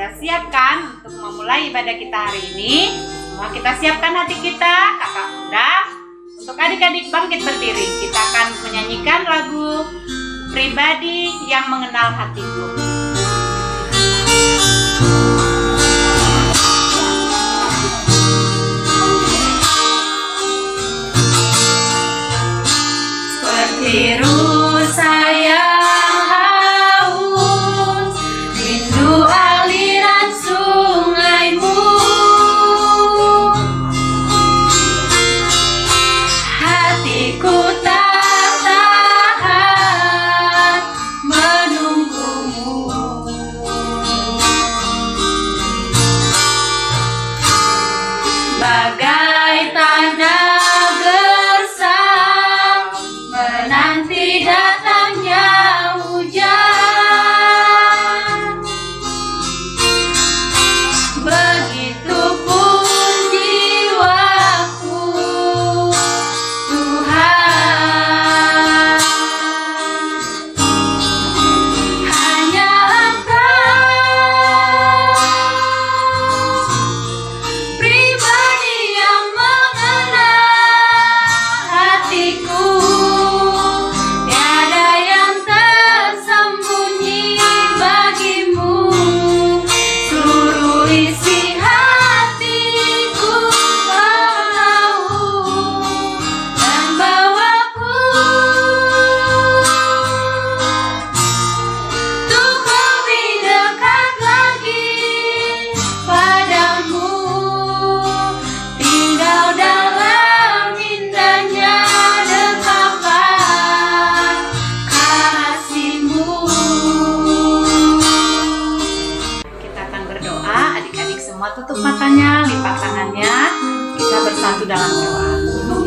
Sudah siap kan untuk memulai ibadah kita hari ini? Semua kita siapkan hati kita, kakak undang. Untuk adik-adik bangkit berdiri, kita akan menyanyikan lagu Pribadi yang Mengenal Hatiku. Seperti rusa yang haus, rindu aliran sungaimu. Hatiku tak tahan menunggumu. Bagai tanda gersang menanti datangnya hujan, begitupun jiwaku, Tuhan. Hanya Engkau, pribadi yang mengenal hatiku. Tiada yang tersembunyi bagimu. Seluruh isi hatiku tahu dan bawaku untuk lebih dekat lagi padamu. Tinggal dalam indahnya dekapan kasih-Mu. Kita akan berdoa, adik-adik semua tutup matanya, lipat tangannya. Kita bersatu dalam doa.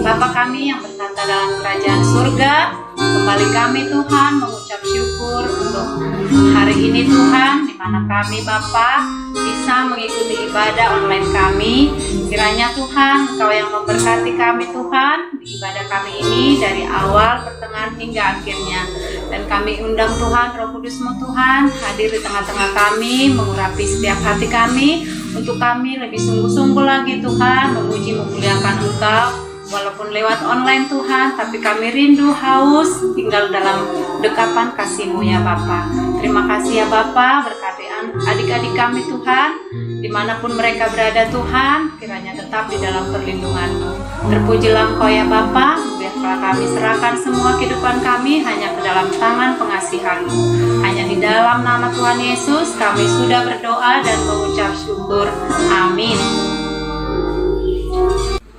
Bapa kami yang bertata dalam kerajaan surga, kembali kami Tuhan mengucap syukur untuk hari ini Tuhan, di mana kami Bapa bisa mengikuti ibadah online kami. Kiranya Tuhan Engkau yang memberkati kami Tuhan di ibadah kami ini dari awal, pertengahan hingga akhirnya. Dan kami undang Tuhan Roh Kudus-Mu Tuhan hadir di tengah-tengah kami, mengurapi setiap hati kami, untuk kami lebih sungguh-sungguh lagi Tuhan memuji memuliakan Engkau. Walaupun lewat online Tuhan, tapi kami rindu, haus, tinggal dalam dekapan kasih-Mu ya Bapa. Terima kasih ya Bapa, berkati adik-adik kami Tuhan, dimanapun mereka berada Tuhan, kiranya tetap di dalam perlindungan-Mu. Terpujilah Engkau ya Bapa, biarlah kami serahkan semua kehidupan kami hanya ke dalam tangan pengasihan-Mu. Hanya di dalam nama Tuhan Yesus kami sudah berdoa dan mengucap syukur. Amin.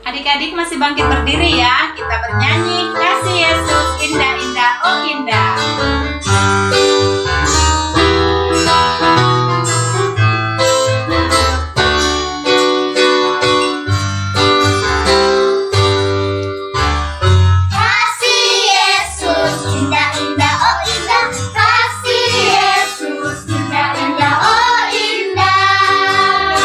Adik-adik masih bangkit berdiri ya. Kita bernyanyi kasih Yesus indah-indah, oh indah. Kasih Yesus indah-indah, oh indah. Kasih Yesus indah-indah, oh indah.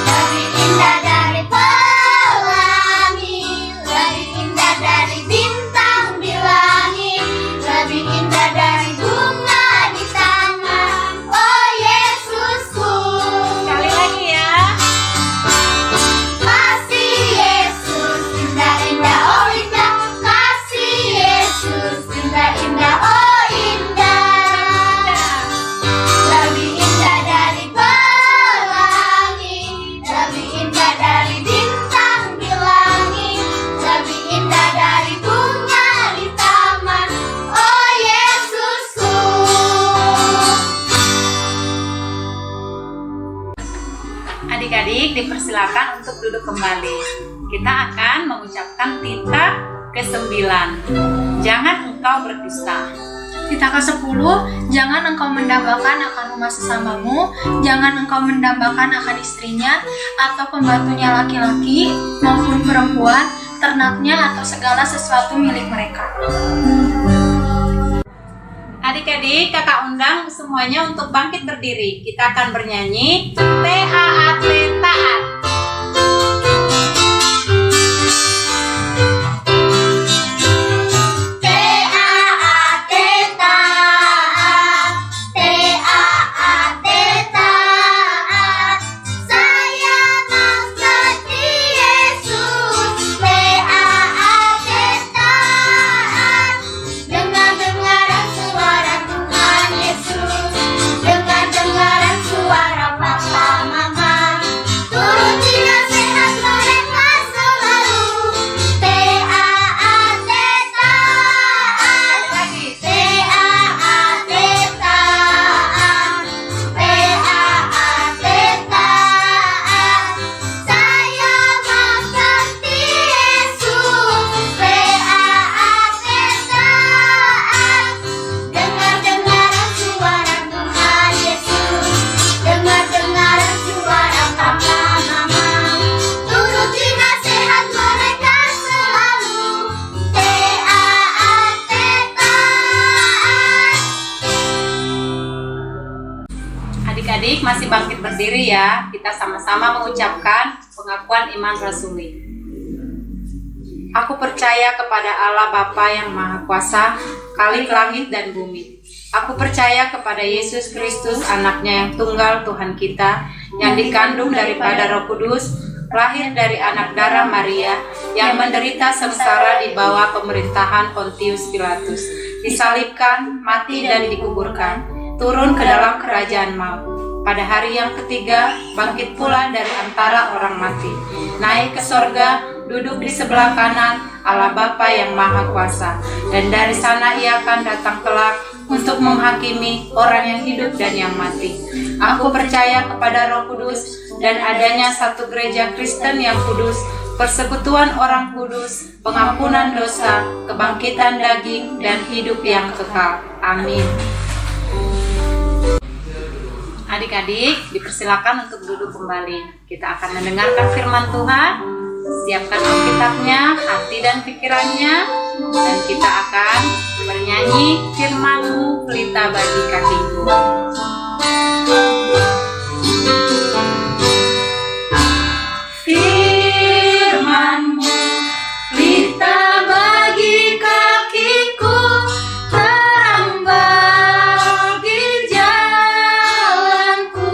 Lebih indah dari pelangi, lebih indah dari bintang di langit, lebih indah dari bunga di taman. Oh Yesusku. Sekali lagi ya. Kasih Yesus indah-indah, oh indah. Kasih Yesus indah-indah, oh indah. Lebih indah dari pelangi, lebih indah dari bintang di langit, lebih indah dari bunga di taman. Oh Yesusku. Adik-adik dipersilakan untuk duduk kembali. Kita akan mengucapkan titah ke-9. Jangan engkau berdusta. Titah ke-10, jangan engkau mendambakan akan rumah sesamamu, jangan engkau mendambakan akan istrinya, atau pembantunya laki-laki maupun perempuan, ternaknya atau segala sesuatu milik mereka. Adik-adik, kakak undang semuanya untuk bangkit berdiri. Kita akan bernyanyi T-A-A-T, taat. T-A-A-T taat, T-A-A-T taat. bangkit berdiri ya. Kita sama-sama mengucapkan pengakuan iman rasuli. Aku percaya kepada Allah Bapa yang Maha Kuasa, Khalik langit dan bumi. Aku percaya kepada Yesus Kristus, anaknya yang tunggal Tuhan kita, yang dikandung daripada Roh Kudus, lahir dari anak darah Maria, yang menderita sengsara di bawah pemerintahan Pontius Pilatus, disalibkan, mati dan dikuburkan, turun ke dalam kerajaan maut. Pada hari yang ketiga, bangkit pula dari antara orang mati, naik ke sorga, duduk di sebelah kanan Allah Bapa yang Maha Kuasa, dan dari sana Ia akan datang kelak untuk menghakimi orang yang hidup dan yang mati. Aku percaya kepada Roh Kudus dan adanya satu gereja Kristen yang kudus, persekutuan orang kudus, pengampunan dosa, kebangkitan daging, dan hidup yang kekal. Amin. Adik-adik, dipersilakan untuk duduk kembali. Kita akan mendengarkan firman Tuhan. Siapkan Alkitabnya, hati dan pikirannya, dan kita akan bernyanyi firman-Mu pelita bagi kakiku. Firman-Mu pelita bagi kakiku, terang bagi jalanku.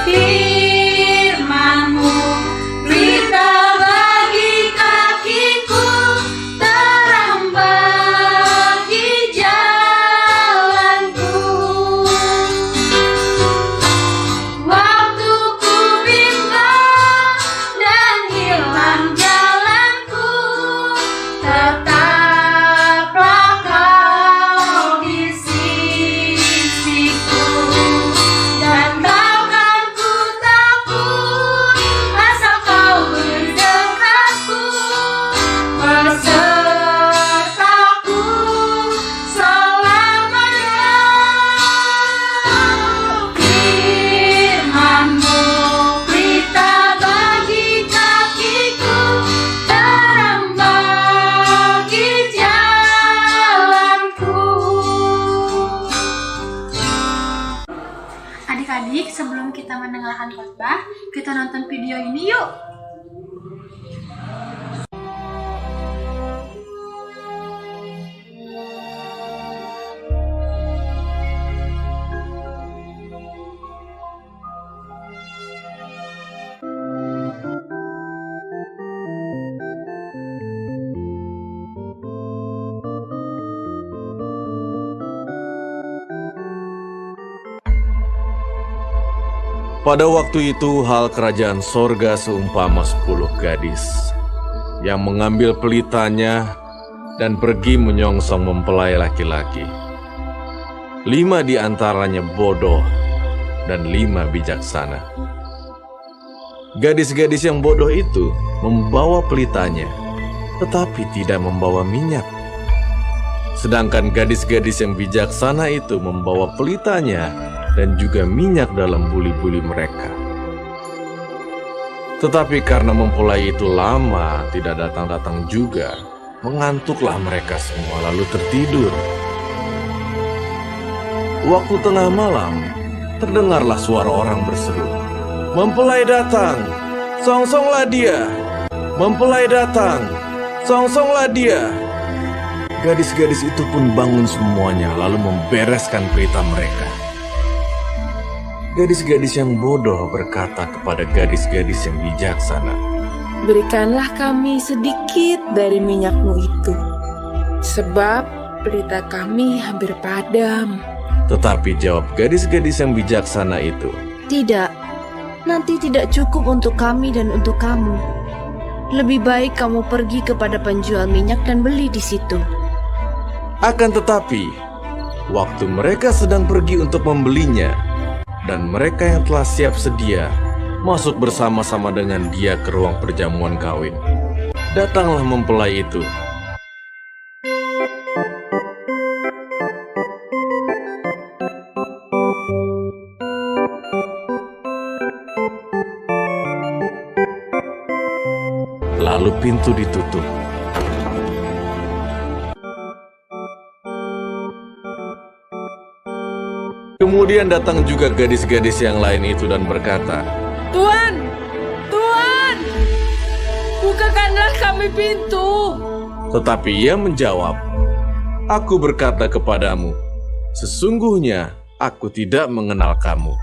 Firman-Mu pelita bagi kakiku, terang bagi jalanku. Waktu ku bimbang dan hilang jalanku, tetaplah Kau di sisiku, dan takkan ku takut asal Kau berdekatku, besertaku selamanya. Firman-Mu pelita bagi kakiku, terang bagi jalanku. Adik-adik, sebelum kita mendengarkan khotbah, kita nonton video ini yuk. Pada waktu itu hal kerajaan sorga seumpama 10 gadis yang mengambil pelitanya dan pergi menyongsong mempelai laki-laki. 5 di antaranya bodoh dan 5 bijaksana. Gadis-gadis yang bodoh itu membawa pelitanya, tetapi tidak membawa minyak. Sedangkan gadis-gadis yang bijaksana itu membawa pelitanya dan juga minyak dalam buli-buli mereka. Tetapi karena mempelai itu lama tidak datang-datang juga, mengantuklah mereka semua lalu tertidur. Waktu tengah malam, terdengarlah suara orang berseru, "Mempelai datang, songsonglah dia! Mempelai datang, songsonglah dia!" Gadis-gadis itu pun bangun semuanya lalu membereskan pelita mereka. Gadis-gadis yang bodoh berkata kepada gadis-gadis yang bijaksana, "Berikanlah kami sedikit dari minyakmu itu, sebab pelita kami hampir padam." Tetapi jawab gadis-gadis yang bijaksana itu, "Tidak, nanti tidak cukup untuk kami dan untuk kamu. Lebih baik kamu pergi kepada penjual minyak dan beli di situ." Akan tetapi, waktu mereka sedang pergi untuk membelinya, dan mereka yang telah siap sedia masuk bersama-sama dengan dia ke ruang perjamuan kawin, datanglah mempelai itu. Lalu pintu ditutup. Kemudian datang juga gadis-gadis yang lain itu dan berkata, Tuan, Tuan, bukakanlah kami pintu. tetapi ia menjawab, Aku berkata kepadamu, sesungguhnya aku tidak mengenal kamu.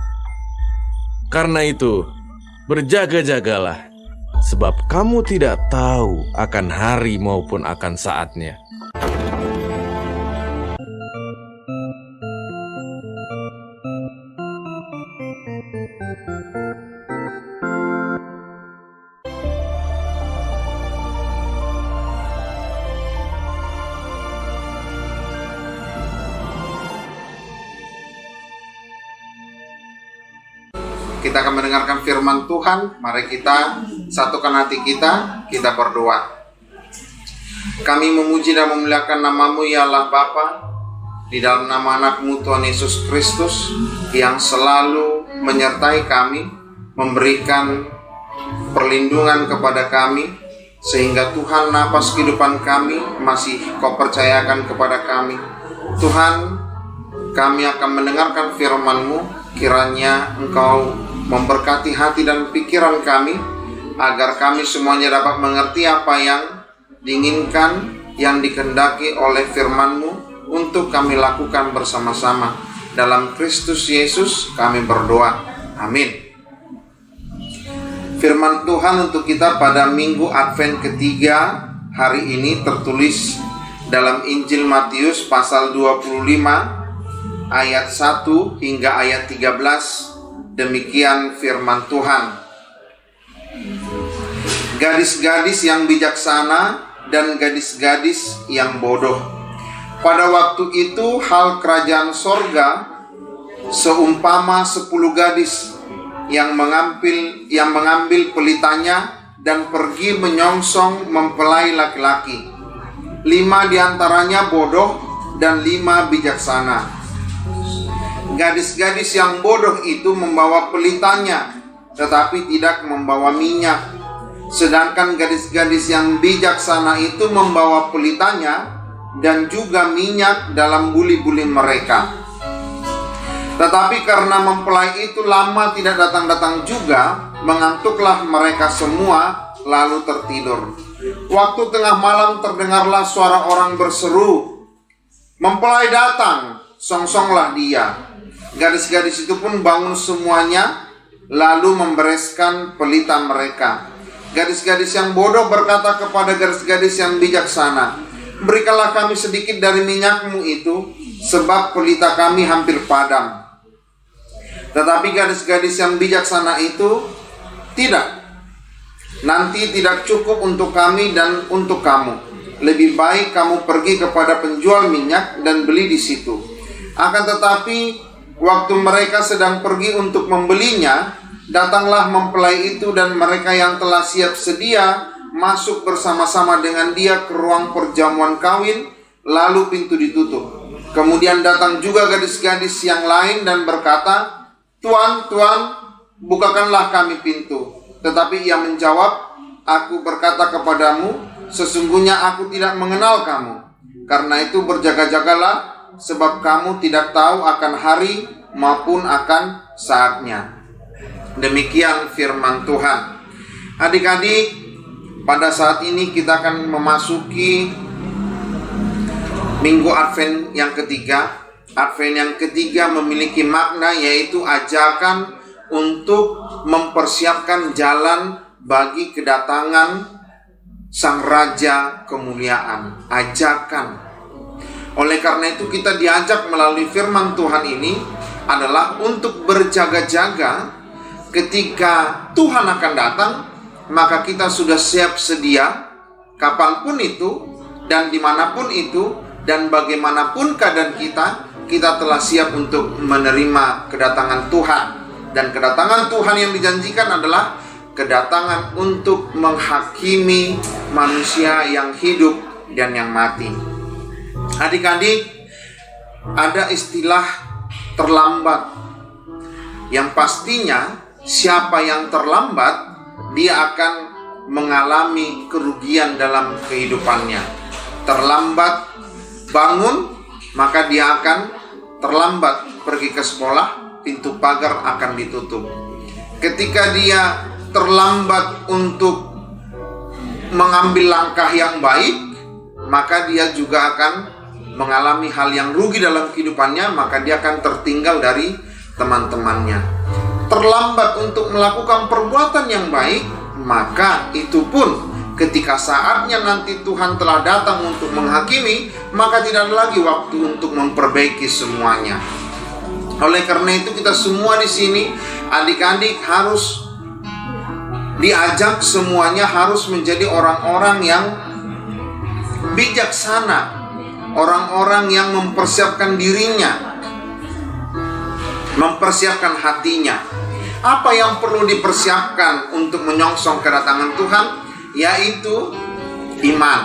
Karena itu, berjaga-jagalah, sebab kamu tidak tahu akan hari maupun akan saatnya. Kita akan mendengarkan firman Tuhan. Mari kita satukan hati kita berdoa. Kami memuji dan memuliakan nama-Mu ya Allah Bapa, di dalam nama anak-Mu Tuhan Yesus Kristus yang selalu menyertai kami, memberikan perlindungan kepada kami, sehingga Tuhan napas kehidupan kami masih Kau percayakan kepada kami. Tuhan, kami akan mendengarkan firman-Mu. Kiranya Engkau memberkati hati dan pikiran kami, agar kami semuanya dapat mengerti apa yang diinginkan, yang dikehendaki oleh firman-Mu untuk kami lakukan bersama-sama. Dalam Kristus Yesus kami berdoa. Amin. Firman Tuhan untuk kita pada Minggu Advent ketiga hari ini tertulis dalam Injil Matius pasal 25 ayat 1 hingga ayat 13. Demikian firman Tuhan. Gadis-gadis yang bijaksana dan gadis-gadis yang bodoh. Pada waktu itu hal kerajaan sorga seumpama 10 gadis yang mengambil pelitanya dan pergi menyongsong mempelai laki-laki. 5 diantaranya bodoh dan 5 bijaksana. Gadis-gadis yang bodoh itu membawa pelitanya, tetapi tidak membawa minyak. Sedangkan gadis-gadis yang bijaksana itu membawa pelitanya dan juga minyak dalam buli-buli mereka. Tetapi karena mempelai itu lama tidak datang-datang juga, mengantuklah mereka semua lalu tertidur. Waktu tengah malam terdengarlah suara orang berseru, "Mempelai datang, songsonglah dia." Gadis-gadis itu pun bangun semuanya, lalu membereskan pelita mereka. Gadis-gadis yang bodoh berkata kepada gadis-gadis yang bijaksana, "Berikanlah kami sedikit dari minyak-Mu itu, sebab pelita kami hampir padam." Tetapi gadis-gadis yang bijaksana itu, "Tidak, nanti tidak cukup untuk kami dan untuk kamu. Lebih baik kamu pergi kepada penjual minyak dan beli di situ." Akan tetapi waktu mereka sedang pergi untuk membelinya, datanglah mempelai itu dan mereka yang telah siap sedia masuk bersama-sama dengan dia ke ruang perjamuan kawin, lalu pintu ditutup. Kemudian datang juga gadis-gadis yang lain dan berkata, "Tuan, Tuan, bukakanlah kami pintu." Tetapi ia menjawab, "Aku berkata kepadamu, sesungguhnya aku tidak mengenal kamu. Karena itu berjaga-jagalah, sebab kamu tidak tahu akan hari maupun akan saatnya." Demikian firman Tuhan. Adik-adik, pada saat ini kita akan memasuki Minggu Advent yang ketiga. Advent yang ketiga memiliki makna, yaitu ajakan untuk mempersiapkan jalan bagi kedatangan Sang Raja Kemuliaan. Ajakan. Oleh karena itu kita diajak melalui firman Tuhan ini adalah untuk berjaga-jaga ketika Tuhan akan datang, maka kita sudah siap sedia kapanpun itu dan dimanapun itu dan bagaimanapun keadaan kita telah siap untuk menerima kedatangan Tuhan. Dan kedatangan Tuhan yang dijanjikan adalah kedatangan untuk menghakimi manusia yang hidup dan yang mati. Adik-adik, ada istilah terlambat, yang pastinya siapa yang terlambat, dia akan mengalami kerugian dalam kehidupannya. Terlambat bangun, maka dia akan terlambat pergi ke sekolah, pintu pagar akan ditutup. Ketika dia terlambat untuk mengambil langkah yang baik, maka dia juga akan mengalami hal yang rugi dalam kehidupannya, maka dia akan tertinggal dari teman-temannya. Terlambat untuk melakukan perbuatan yang baik, maka itu pun ketika saatnya nanti Tuhan telah datang untuk menghakimi, maka tidak ada lagi waktu untuk memperbaiki semuanya. Oleh karena itu kita semua di sini, adik-adik harus diajak, semuanya harus menjadi orang-orang yang bijaksana, orang-orang yang mempersiapkan dirinya, mempersiapkan hatinya. Apa yang perlu dipersiapkan untuk menyongsong kedatangan Tuhan? Yaitu iman.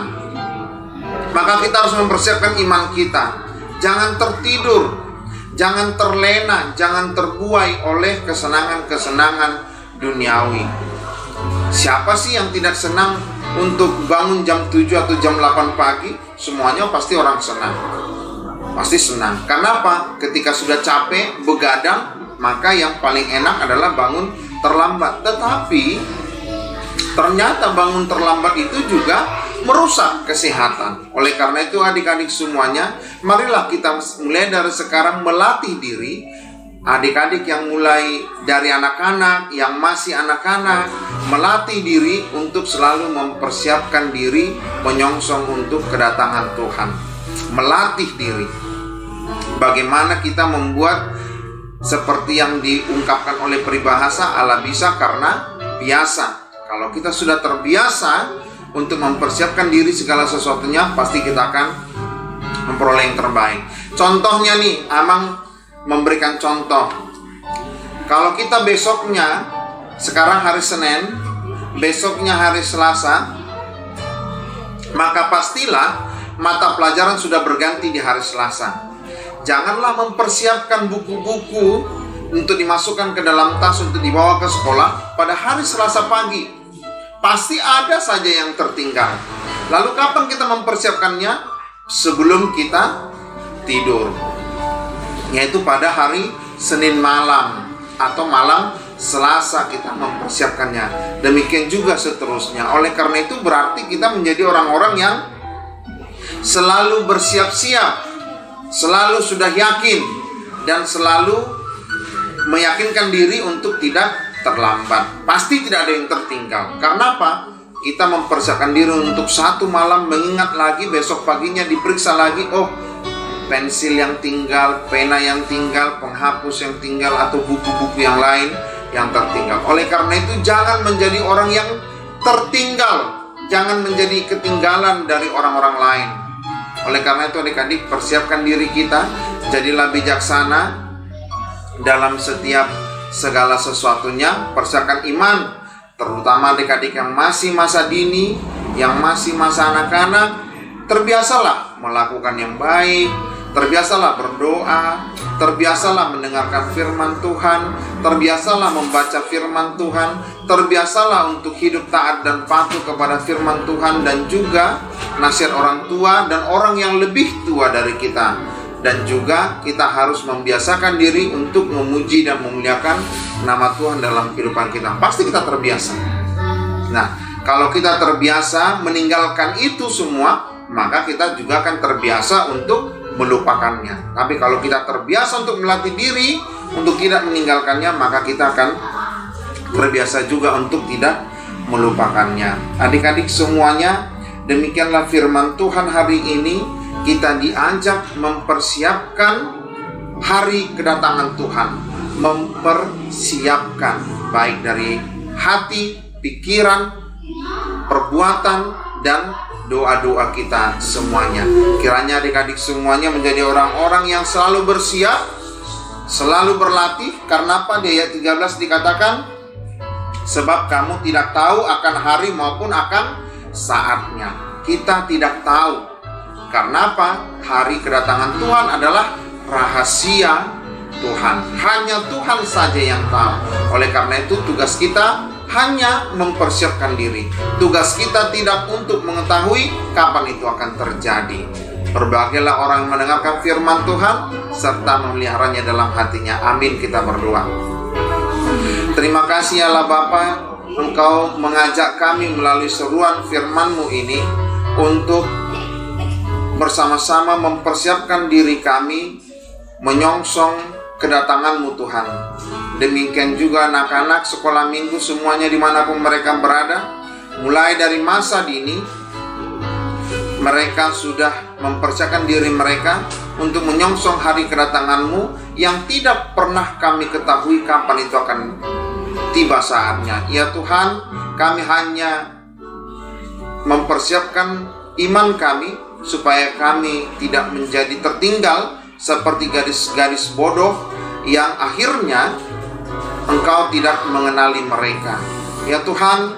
Maka kita harus mempersiapkan iman kita. Jangan tertidur, jangan terlena, jangan terbuai oleh kesenangan-kesenangan duniawi. Siapa sih yang tidak senang untuk bangun jam 7 atau jam 8 pagi? Semuanya pasti orang senang. Pasti senang. Kenapa? Ketika sudah capek, begadang, maka yang paling enak adalah bangun terlambat. Tetapi ternyata bangun terlambat itu juga merusak kesehatan. Oleh karena itu adik-adik semuanya, marilah kita mulai dari sekarang melatih diri. Adik-adik yang mulai dari anak-anak, yang masih anak-anak, melatih diri untuk selalu mempersiapkan diri menyongsong untuk kedatangan Tuhan. Melatih diri. Bagaimana kita membuat seperti yang diungkapkan oleh peribahasa, Allah bisa karena biasa. Kalau kita sudah terbiasa untuk mempersiapkan diri segala sesuatunya, pasti kita akan memperoleh yang terbaik. Contohnya nih, Amang memberikan contoh. Kalau kita besoknya, sekarang hari Senin, besoknya hari Selasa, maka pastilah mata pelajaran sudah berganti di hari Selasa. Janganlah mempersiapkan buku-buku untuk dimasukkan ke dalam tas untuk dibawa ke sekolah pada hari Selasa pagi. Pasti ada saja yang tertinggal. Lalu kapan kita mempersiapkannya? Sebelum kita tidur, yaitu pada hari Senin malam atau malam Selasa kita mempersiapkannya. Demikian juga seterusnya. Oleh karena itu berarti kita menjadi orang-orang yang selalu bersiap-siap, selalu sudah yakin, dan selalu meyakinkan diri untuk tidak terlambat. Pasti tidak ada yang tertinggal. Karena apa? Kita mempersiapkan diri untuk satu malam, mengingat lagi besok paginya diperiksa lagi, oh pensil yang tinggal, pena yang tinggal, penghapus yang tinggal, atau buku-buku yang lain yang tertinggal. Oleh karena itu jangan menjadi orang yang tertinggal, jangan menjadi ketinggalan dari orang-orang lain. Oleh karena itu adik-adik, persiapkan diri kita, jadilah bijaksana dalam setiap segala sesuatunya. Persiapkan iman, terutama adik-adik yang masih masa dini, yang masih masa anak-anak. Terbiasalah melakukan yang baik, terbiasalah berdoa, terbiasalah mendengarkan firman Tuhan, terbiasalah membaca firman Tuhan, terbiasalah untuk hidup taat dan patuh kepada firman Tuhan, dan juga nasihat orang tua dan orang yang lebih tua dari kita. Dan juga kita harus membiasakan diri untuk memuji dan memuliakan nama Tuhan dalam kehidupan kita. Pasti kita terbiasa. Nah, kalau kita terbiasa meninggalkan itu semua, maka kita juga akan terbiasa untuk melupakannya. Tapi kalau kita terbiasa untuk melatih diri untuk tidak meninggalkannya, maka kita akan terbiasa juga untuk tidak melupakannya. Adik-adik semuanya, demikianlah firman Tuhan hari ini. Kita diajak mempersiapkan hari kedatangan Tuhan, mempersiapkan baik dari hati, pikiran, perbuatan, dan doa-doa kita semuanya. Kiranya adik-adik semuanya menjadi orang-orang yang selalu bersiap, selalu berlatih. Karena apa? Di ayat 13 dikatakan, sebab kamu tidak tahu akan hari maupun akan saatnya. Kita tidak tahu. Karena apa? Hari kedatangan Tuhan adalah rahasia Tuhan. Hanya Tuhan saja yang tahu. Oleh karena itu tugas kita hanya mempersiapkan diri. Tugas kita tidak untuk mengetahui kapan itu akan terjadi. Berbahagialah orang yang mendengarkan firman Tuhan serta memeliharanya dalam hatinya. Amin. Kita berdoa. Terima kasih Allah Bapa, Engkau mengajak kami melalui seruan firman-Mu ini untuk bersama-sama mempersiapkan diri kami menyongsong kedatangan-Mu Tuhan. Demikian juga anak-anak sekolah minggu semuanya dimanapun mereka berada, mulai dari masa dini mereka sudah mempersiapkan diri mereka untuk menyongsong hari kedatangan-Mu yang tidak pernah kami ketahui kapan itu akan tiba saatnya. Ya Tuhan, kami hanya mempersiapkan iman kami supaya kami tidak menjadi tertinggal seperti gadis-gadis bodoh yang akhirnya Engkau tidak mengenali mereka. Ya Tuhan,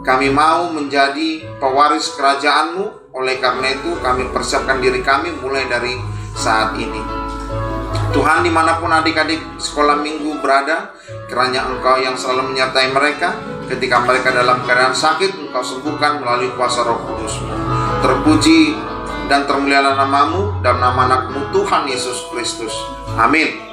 kami mau menjadi pewaris kerajaan-Mu. Oleh karena itu kami persiapkan diri kami mulai dari saat ini. Tuhan, dimanapun adik-adik sekolah minggu berada, kiranya Engkau yang selalu menyertai mereka. Ketika mereka dalam keadaan sakit, Engkau sembuhkan melalui kuasa Roh Kudus-Mu. Terpuji dan termulialah nama-Mu dan nama anak-Mu Tuhan Yesus Kristus. Amin.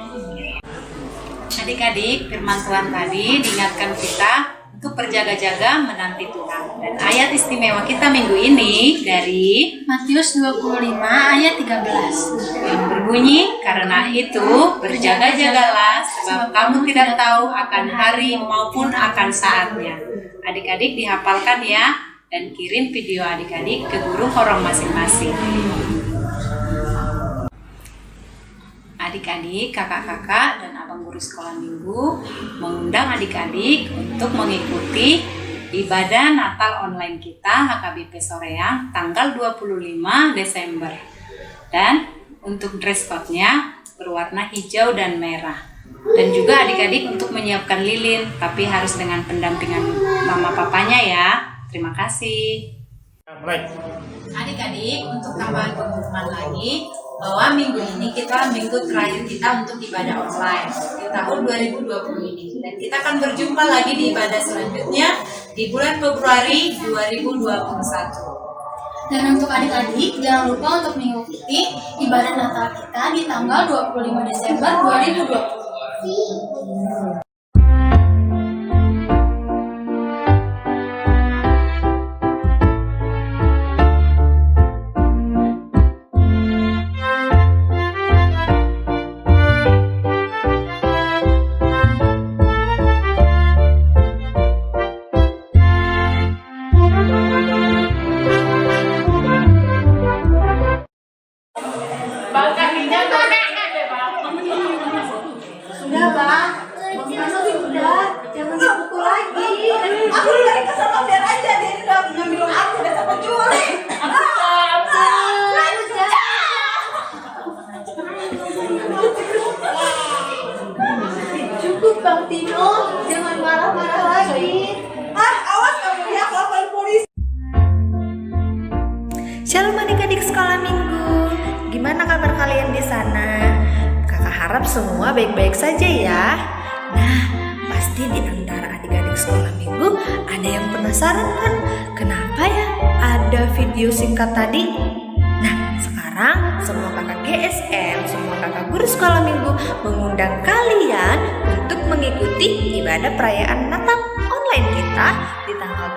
Adik-adik, firman Tuhan tadi diingatkan kita untuk berjaga-jaga menanti Tuhan. Dan ayat istimewa kita minggu ini dari Matius 25 ayat 13. yang berbunyi, karena itu berjaga-jagalah sebab kamu tidak tahu akan hari maupun akan saatnya. Adik-adik dihafalkan ya, dan kirim video adik-adik ke guru horon masing-masing. Adik-adik, kakak-kakak, dan abang guru sekolah minggu mengundang adik-adik untuk mengikuti ibadah Natal online kita HKBP Soreang tanggal 25 Desember. Dan untuk dress code-nya berwarna hijau dan merah. Dan juga adik-adik untuk menyiapkan lilin, tapi harus dengan pendampingan mama papanya ya. Terima kasih. Adik-adik, untuk tambahan pengumuman lagi, bahwa minggu ini kita minggu terakhir kita untuk ibadah online di tahun 2020 ini. Dan kita akan berjumpa lagi di ibadah selanjutnya di bulan Februari 2021. Dan untuk adik-adik, jangan lupa untuk mengikuti ibadah Natal kita di tanggal 25 Desember 2020. Sudah, Bang. Sudah. Jangan dipukul lagi. Aku dari kesana biar aja dia udah ngambil aku udah pencuri. Cukup, Bang Tino. Jangan marah-marah lagi. Awas kamu ya, lapor polisi. Shalom adik-adik sekolah minggu. Gimana kabar kalian di sana? Kakak harap semua baik-baik saja ya. Nah, pasti di antara adik-adik sekolah minggu ada yang penasaran kan? Kenapa ya ada video singkat tadi? Nah, sekarang semua kakak GSM, semua kakak guru sekolah minggu mengundang kalian untuk mengikuti ibadah perayaan Natal online kita di tanggal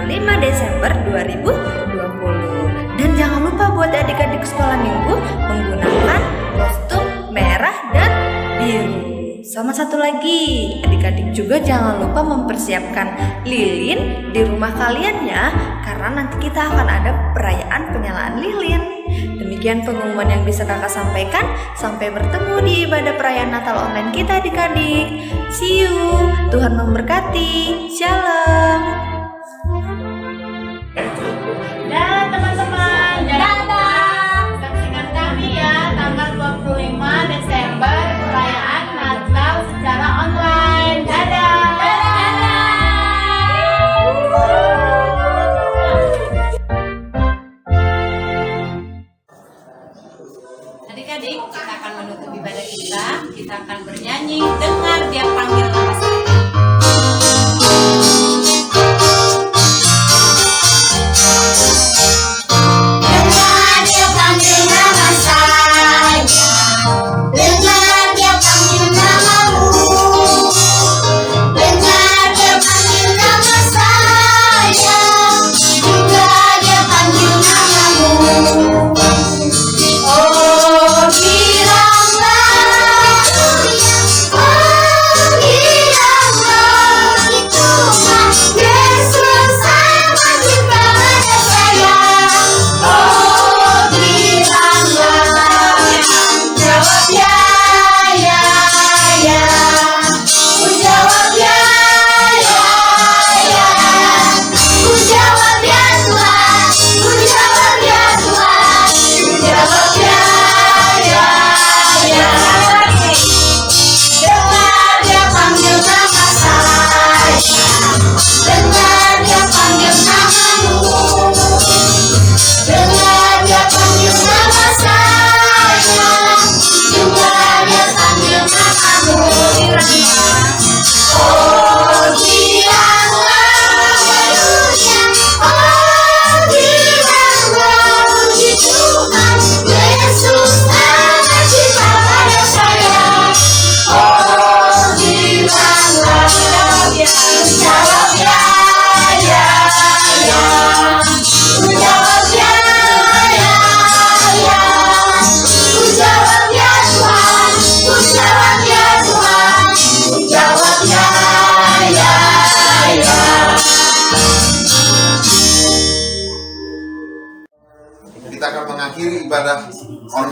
25 Desember 2020. Dan jangan lupa buat adik-adik sekolah minggu menggunakan kostum merah dan biru. Sama satu lagi, adik-adik juga jangan lupa mempersiapkan lilin di rumah kalian ya, karena nanti kita akan ada perayaan penyalaan lilin. Demikian pengumuman yang bisa kakak sampaikan. Sampai bertemu di ibadah perayaan Natal online kita adik-adik. See you. Tuhan memberkati. Shalom. Dan teman-teman, jangan lupa saksikan kami ya tanggal 25 Desember perayaan Natal secara online. Dadah. Adik-adik, kita akan menutup ibadah kita. Kita akan bernyanyi Dengar Dia Panggil Nama Saya. Dengar dia panggil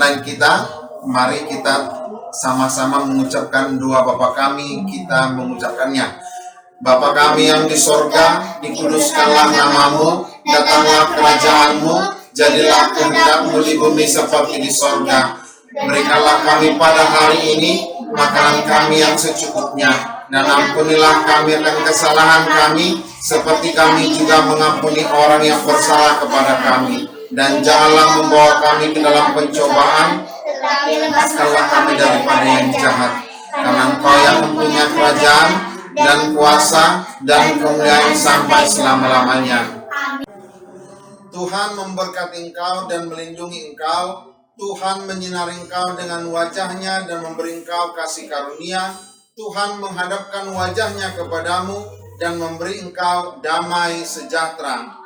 online kita, mari kita sama-sama mengucapkan doa Bapa kami, kita mengucapkannya. Bapa kami yang di sorga, dikuduskanlah namamu, datanglah kerajaanmu, jadilah kehendakmu di bumi seperti di sorga. Berikanlah kami pada hari ini makanan kami yang secukupnya, dan ampunilah kami akan kesalahan kami, seperti kami juga mengampuni orang yang bersalah kepada kami. Dan janganlah membawa kami ke dalam pencobaan, tetapi lepaskanlah kami daripada yang jahat. Karena Engkau yang mempunyai kerajaan dan kuasa dan kemuliaan sampai selama-lamanya. Tuhan memberkati engkau dan melindungi engkau. Tuhan menyinari engkau dengan wajahnya dan memberi engkau kasih karunia. Tuhan menghadapkan wajahnya kepadamu dan memberi engkau damai sejahtera.